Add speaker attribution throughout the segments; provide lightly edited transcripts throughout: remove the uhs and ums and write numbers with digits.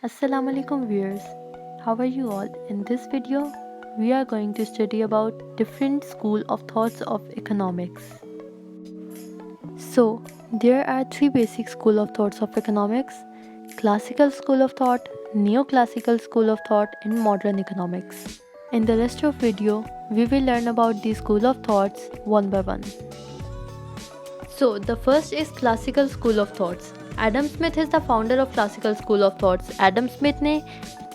Speaker 1: Assalamu alaikum viewers. How are you all? In this video, we are going to study about different school of thoughts of economics. So, there are three basic school of thoughts of economics: classical school of thought, neoclassical school of thought, and modern economics. In the rest of video, we will learn about these school of thoughts one by one. So, the first is classical school of thoughts. Adam Smith is the founder of classical school of thoughts. Adam Smith ने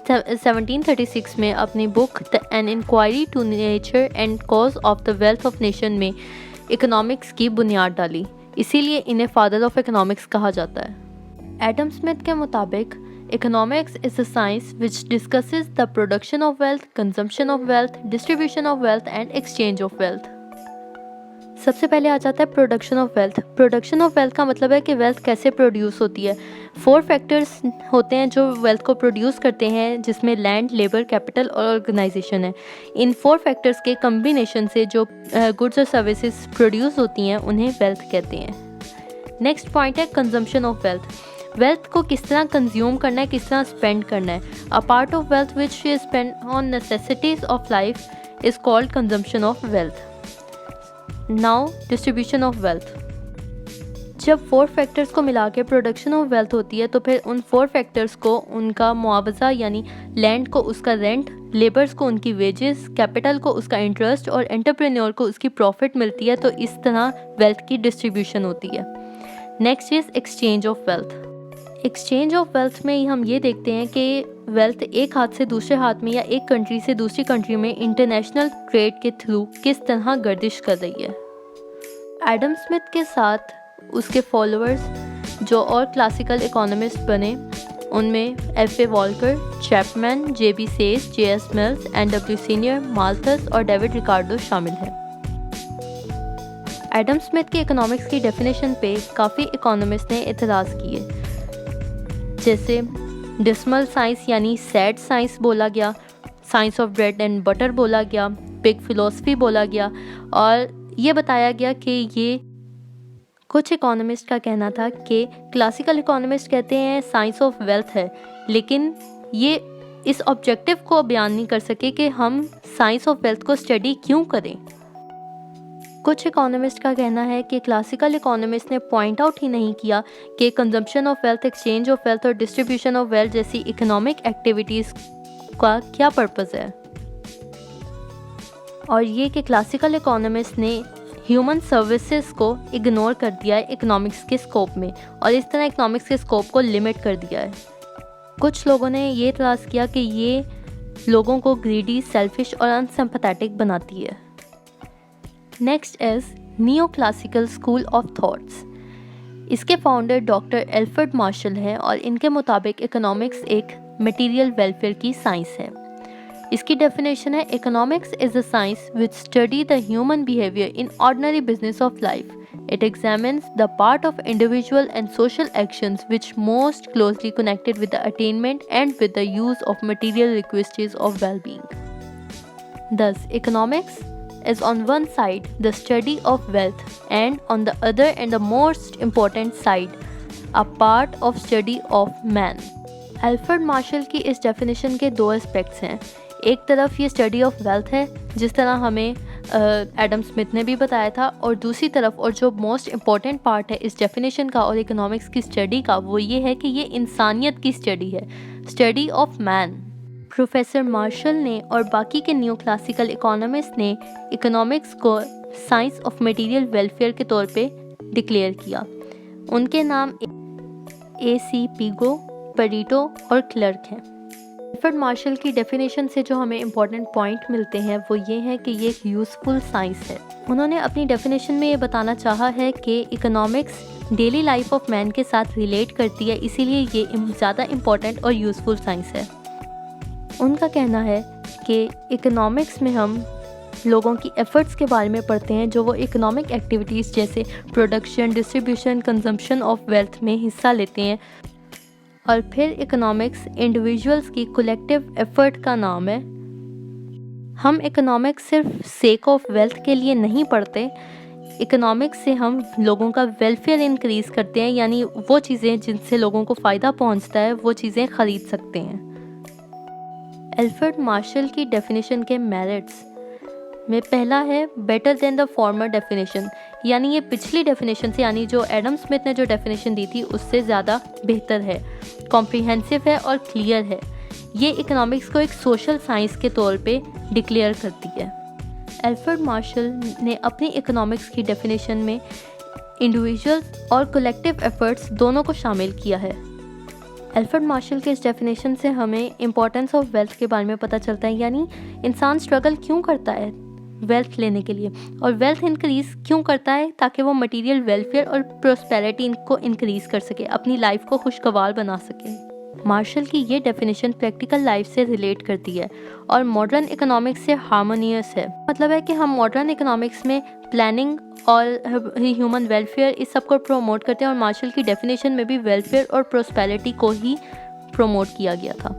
Speaker 1: 1736 में अपनी book An Inquiry to Nature and Cause of the Wealth of Nation में economics की बुनियाद डाली, इसीलिए इन्हें father of economics कहा जाता है। एडम स्मिथ के मुताबिक economics is a science which discusses the production of wealth, consumption of wealth, distribution of wealth and exchange of wealth. सबसे पहले आ जाता है production of wealth. Production of wealth का मतलब है कि वेल्थ कैसे प्रोड्यूस होती है। 4 फैक्टर्स होते हैं जो वेल्थ को प्रोड्यूस करते हैं, जिसमें लैंड, लेबर, कैपिटल और ऑर्गेनाइजेशन है। इन 4 फैक्टर्स के कम्बिनेशन से जो गुड्स और सर्विसेज प्रोड्यूस होती हैं उन्हें वेल्थ कहते हैं। नेक्स्ट पॉइंट है कंजम्पशन ऑफ वेल्थ। वेल्थ को किस तरह कंज्यूम करना है, किस तरह स्पेंड करना है। A part of wealth which is spend on necessities of life is called consumption of wealth. Now distribution of wealth. जब 4 फैक्टर्स को मिला के प्रोडक्शन ऑफ वेल्थ होती है तो फिर उन 4 फैक्टर्स को उनका मुआवजा यानी लैंड को उसका रेंट, लेबर्स को उनकी वेजेस, कैपिटल को उसका इंटरेस्ट और एंटरप्रेन्योर को उसकी प्रॉफिट मिलती है। तो इस तरह वेल्थ की डिस्ट्रीब्यूशन होती है। Next is exchange of wealth. Exchange of wealth में हम ये देखते हैं कि वेल्थ एक हाथ से दूसरे हाथ में या एक कंट्री से दूसरी कंट्री में इंटरनेशनल ट्रेड के थ्रू किस तरह गर्दिश कर रही है। एडम स्मिथ के साथ उसके फॉलोअर्स जो और क्लासिकल इकोनॉमिस्ट बने उनमें F.A. Volker, Chapman, J.B. Says, J.S. Mills, N.W. Senior, Malthus और डेविड रिकार्डो शामिल हैं। एडम स्मिथ की इकोनॉमिक्स की डेफिनेशन पे काफ़ी इकोनॉमिस्ट ने एतराज़ किए, जैसे डिस्मल साइंस यानी सैड साइंस बोला गया, science of bread and butter बोला गया, बिग फिलोसफी बोला गया और ये बताया गया कि ये कुछ इकोनॉमिस्ट का कहना था कि क्लासिकल इकोनॉमिस्ट कहते हैं साइंस ऑफ वेल्थ है, लेकिन ये इस ऑब्जेक्टिव को बयान नहीं कर सके कि हम साइंस ऑफ वेल्थ को स्टडी क्यों करें। कुछ इकोनॉमिस्ट का कहना है कि क्लासिकल इकोनॉमिस्ट ने पॉइंट आउट ही नहीं किया कि consumption of wealth, exchange of wealth और डिस्ट्रीब्यूशन ऑफ वेल्थ जैसी इकोनॉमिक एक्टिविटीज़ का क्या पर्पस है, और ये कि क्लासिकल इकोनॉमिस्ट ने ह्यूमन सर्विसेज को इग्नोर कर दिया है इकोनॉमिक्स के स्कोप में और इस तरह इकोनॉमिक्स के स्कोप को लिमिट कर दिया है। कुछ लोगों ने ये इतराज़ किया कि ये लोगों को ग्रीडी, सेल्फिश और अनसिम्पैथेटिक बनाती है। Next is neoclassical school of thoughts. इसके फाउंडर डॉक्टर एल्फ्रेड मार्शल हैं और इनके मुताबिक इकोनॉमिक्स एक मटेरियल वेलफेयर की साइंस है। इसकी डेफिनेशन है economics is a science which study the human behaviour in ordinary business of life. It examines the part of individual and social actions which most closely connected with the attainment and with the use of material requisites of well-being. Thus, economics is on one side the study of wealth and on the other and the most important side a part of study of man. Alfred Marshall की इस definition के 2 aspects हैं। एक तरफ ये study of wealth है जिस तरह हमें एडम स्मिथ ने भी बताया था, और दूसरी तरफ और जो मोस्ट इम्पॉर्टेंट पार्ट है इस डेफिनेशन का और इकोनॉमिक्स की स्टडी का वो ये है कि ये इंसानियत की स्टडी है, study of man. Professor Marshall ने और बाकी के न्यू क्लासिकल इकोनॉमिस्ट ने इकोनॉमिक्स को साइंस ऑफ मटेरियल वेलफेयर के तौर पे डिक्लेयर किया। उनके नाम A.C. पिगो, पेरेटो और क्लर्क हैं। एल्फ्रेड मार्शल की डेफिनेशन से जो हमें इम्पॉर्टेंट पॉइंट मिलते हैं वो ये है कि ये एक यूज़फुल साइंस है। उन्होंने अपनी डेफिनेशन में ये बताना चाहा है कि economics daily life of man के साथ रिलेट करती है, इसीलिए ये ज़्यादा इम्पॉर्टेंट और यूज़फुल साइंस है। उनका कहना है कि इकोनॉमिक्स में हम लोगों की एफ़र्ट्स के बारे में पढ़ते हैं जो वो इकोनॉमिक एक्टिविटीज़ जैसे production, distribution, consumption of wealth में हिस्सा लेते हैं, और फिर इकोनॉमिक्स इंडिविजुअल्स की कलेक्टिव एफ़र्ट का नाम है। हम इकोनॉमिक्स सिर्फ सेक ऑफ वेल्थ के लिए नहीं पढ़ते, इकोनॉमिक्स से हम लोगों का वेलफेयर इंक्रीज़ करते हैं, यानी वो चीज़ें जिनसे लोगों को फ़ायदा पहुंचता है वो चीज़ें ख़रीद सकते हैं। एल्फ्रेड मार्शल की डेफिनेशन के मेरिट्स में पहला है better than the former definition, यानी ये पिछली डेफिनेशन से, यानी जो एडम स्मिथ ने जो डेफिनेशन दी थी उससे ज़्यादा बेहतर है, कॉम्प्रिहेंसिव है और क्लियर है। ये इकोनॉमिक्स को एक सोशल साइंस के तौर पे डिक्लेयर करती है। एल्फ्रेड मार्शल ने अपनी इकोनॉमिक्स की डेफिनेशन में इंडिविजुअल और कलेक्टिव एफर्ट्स दोनों को शामिल किया है। एल्फ्रेड मार्शल के इस डेफिनेशन से हमें इम्पोर्टेंस ऑफ वेल्थ के बारे में पता चलता है, यानी इंसान स्ट्रगल क्यों करता है वेल्थ लेने के लिए, और वेल्थ इंक्रीज़ क्यों करता है ताकि वो मटेरियल वेलफेयर और प्रोस्पेरिटी को इंक्रीज़ कर सके, अपनी लाइफ को खुशगवार बना सके। मार्शल की ये डेफिनेशन प्रैक्टिकल लाइफ से रिलेट करती है और मॉडर्न इकोनॉमिक्स से हार्मोनियस है। मतलब है कि हम मॉडर्न इकोनॉमिक्स में प्लानिंग और ह्यूमन वेलफेयर इस सब को प्रमोट करते हैं, और मार्शल की डेफिनेशन में भी वेलफेयर और प्रोस्पेरिटी को ही प्रमोट किया गया था।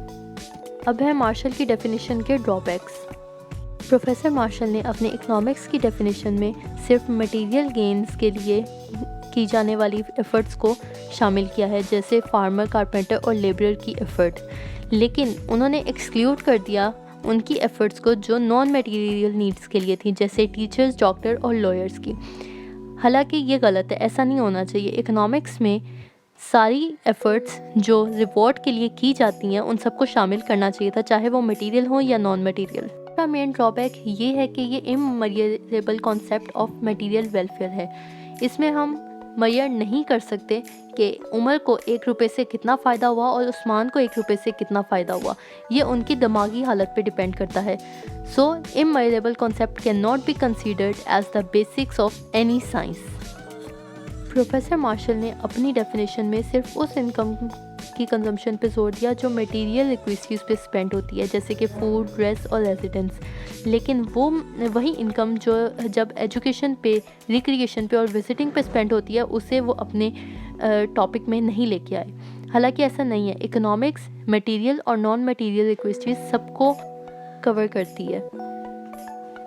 Speaker 1: अब है मार्शल की डेफिनेशन के ड्रॉबैक्स। प्रोफेसर मार्शल ने अपने इकोनॉमिक्स की डेफिनेशन में सिर्फ मटेरियल गेन्स के लिए की जाने वाली एफ़र्ट्स को शामिल किया है, जैसे फार्मर, कारपेंटर और लेबरर की एफ़र्ट, लेकिन उन्होंने एक्सक्लूड कर दिया उनकी एफ़र्ट्स को जो नॉन मटेरियल नीड्स के लिए थी, जैसे टीचर्स, डॉक्टर और लॉयर्स की। हालांकि ये गलत है, ऐसा नहीं होना चाहिए। इकोनॉमिक्स में सारी एफ़र्ट्स जो रिवॉर्ड के लिए की जाती हैं उन सबको शामिल करना चाहिए था, चाहे वो मटेरियल हो या नॉन मटेरियल। का मेन ड्रॉबैक ये है कि ये इममेजरेबल कॉन्सेप्ट ऑफ मटेरियल वेलफेयर है। इसमें हम मेजर नहीं कर सकते कि उमर को 1 रुपये से कितना फ़ायदा हुआ और उस्मान को 1 रुपये से कितना फ़ायदा हुआ। ये उनकी दिमागी हालत पे डिपेंड करता है। So immeasurable concept can not be considered as the basics of any science. Professor Marshall ने अपनी डेफिनेशन में सिर्फ उस इनकम की कंजम्पशन पे जोर दिया जो मटेरियल रिक्वायरमेंट्स पे स्पेंड होती है, जैसे कि फूड, ड्रेस और रेजिडेंस, लेकिन वो वही इनकम जो जब एजुकेशन पे, रिक्रिएशन पे और विजिटिंग पे स्पेंड होती है उसे वो अपने टॉपिक में नहीं लेके आए। हालांकि ऐसा नहीं है, इकोनॉमिक्स मटेरियल और नॉन मटेरियल रिक्वायरमेंट्स सबको कवर करती है।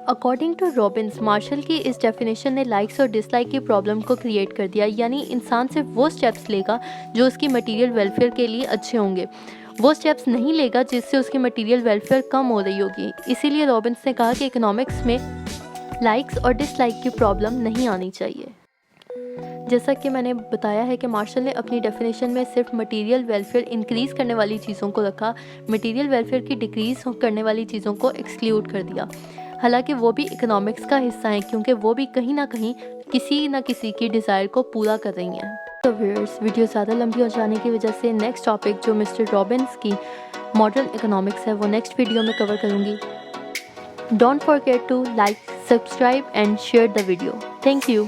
Speaker 1: अकॉर्डिंग टू रॉबिन्स, मार्शल की इस डेफिनेशन ने लाइक्स और डिसलाइक की प्रॉब्लम को क्रिएट कर दिया, यानी इंसान सिर्फ वो स्टेप्स लेगा जो उसकी मटेरियल वेलफेयर के लिए अच्छे होंगे, वो स्टेप्स नहीं लेगा जिससे उसकी मटेरियल वेलफेयर कम हो रही होगी। इसीलिए रॉबिन्स ने कहा कि इकोनॉमिक्स में लाइक्स और डिसलाइक की प्रॉब्लम नहीं आनी चाहिए। जैसा कि मैंने बताया है कि मार्शल ने अपनी डेफिनेशन में सिर्फ मटेरियल वेलफेयर इंक्रीज़ करने वाली चीज़ों को रखा, मटेरियल वेलफेयर की डिक्रीज़ करने वाली चीज़ों को एक्सक्लूड कर दिया। हालांकि वो भी इकोनॉमिक्स का हिस्सा हैं, क्योंकि वो भी कहीं ना कहीं किसी न किसी की डिज़ायर को पूरा कर रही हैं। तो व्यूअर्स, वीडियो ज़्यादा लंबी हो जाने की वजह से नेक्स्ट टॉपिक जो मिस्टर रॉबिन्स की मॉडर्न इकोनॉमिक्स है वो नेक्स्ट वीडियो में कवर करूँगी। Don't forget to like, subscribe and share the video. Thank you.